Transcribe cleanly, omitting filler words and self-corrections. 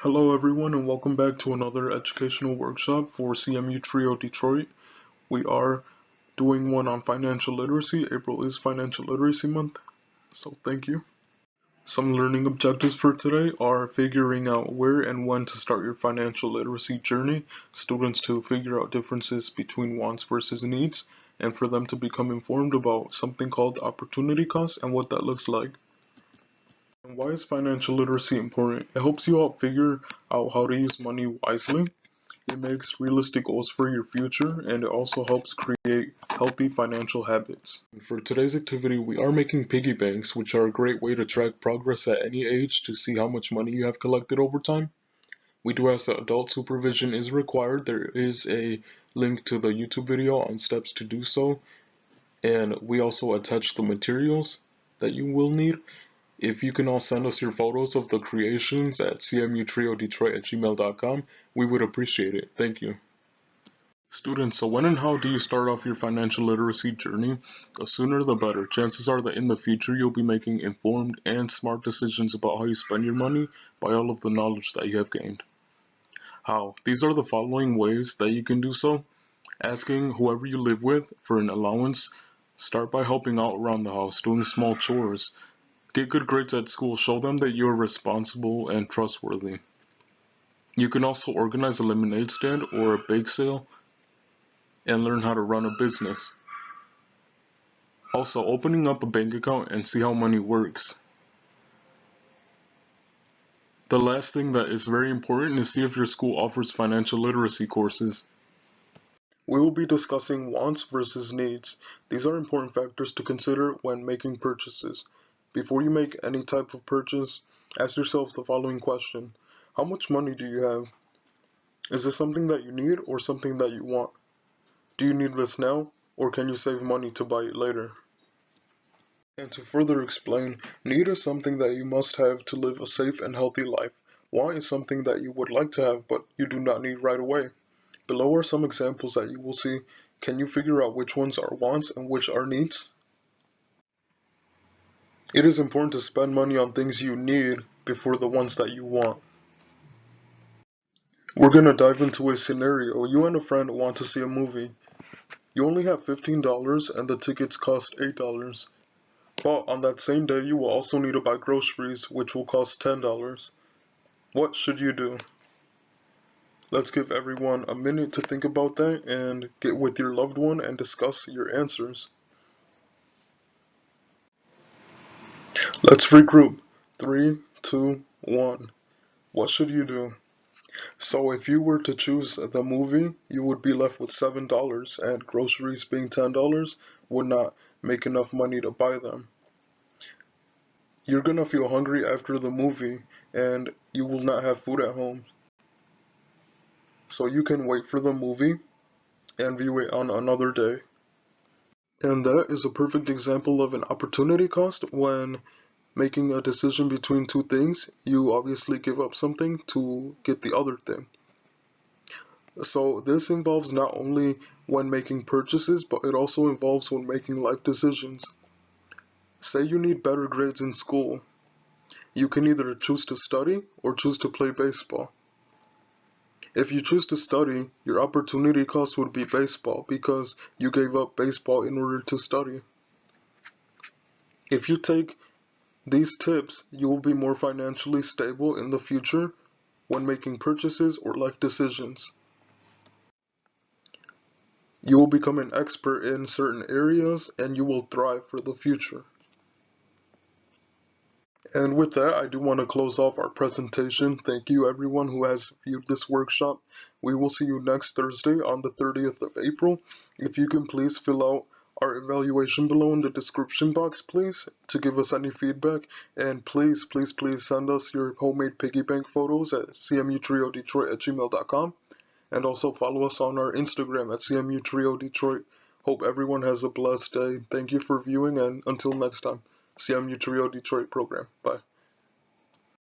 Hello everyone and welcome back to another educational workshop for CMU Trio Detroit. We are doing one on financial literacy. April is Financial Literacy Month, so thank you. Some learning objectives for today are figuring out where and when to start your financial literacy journey, students to figure out differences between wants versus needs, and for them to become informed about something called opportunity cost and what that looks like. And why is financial literacy important? It helps you out figure out how to use money wisely. It makes realistic goals for your future, and it also helps create healthy financial habits. For today's activity, we are making piggy banks, which are a great way to track progress at any age to see how much money you have collected over time. We do ask that adult supervision is required. There is a link to the YouTube video on steps to do so, and we also attach the materials that you will need. If you can all send us your photos of the creations at cmutriodetroit@gmail.com, we would appreciate it. Thank you. Students, so when and how do you start off your financial literacy journey? The sooner the better. Chances are that in the future you'll be making informed and smart decisions about how you spend your money by all of the knowledge that you have gained. How? These are the following ways that you can do so. Asking whoever you live with for an allowance. Start by helping out around the house, doing small chores. Get good grades at school. Show them that you're responsible and trustworthy. You can also organize a lemonade stand or a bake sale and learn how to run a business. Also, opening up a bank account and see how money works. The last thing that is very important is see if your school offers financial literacy courses. We will be discussing wants versus needs. These are important factors to consider when making purchases. Before you make any type of purchase, ask yourself the following question. How much money do you have? Is this something that you need or something that you want? Do you need this now, or can you save money to buy it later? And to further explain, need is something that you must have to live a safe and healthy life. Want is something that you would like to have, but you do not need right away. Below are some examples that you will see. Can you figure out which ones are wants and which are needs? It is important to spend money on things you need before the ones that you want. We're gonna dive into a scenario. You and a friend want to see a movie. You only have $15 and the tickets cost $8. But on that same day, you will also need to buy groceries, which will cost $10. What should you do? Let's give everyone a minute to think about that and get with your loved one and discuss your answers. Let's regroup. 3, 2, 1. What should you do? So if you were to choose the movie, you would be left with $7, and groceries being $10 would not make enough money to buy them. You're gonna feel hungry after the movie, and you will not have food at home. So you can wait for the movie and view it on another day. And that is a perfect example of an opportunity cost. When making a decision between two things, you obviously give up something to get the other thing. So this involves not only when making purchases, but it also involves when making life decisions. Say you need better grades in school. You can either choose to study or choose to play baseball. If you choose to study, your opportunity cost would be baseball because you gave up baseball in order to study. If you take these tips, you will be more financially stable in the future when making purchases or life decisions. You will become an expert in certain areas and you will thrive for the future. And with that, I do want to close off our presentation. Thank you everyone who has viewed this workshop. We will see you next Thursday on the 30th of April. If you can please fill out our evaluation below in the description box, please, to give us any feedback. And please, please, please send us your homemade piggy bank photos at cmutriodetroit@gmail.com. And also follow us on our Instagram at cmutriodetroit. Hope everyone has a blessed day. Thank you for viewing, and until next time, CMU Trio Detroit program. Bye.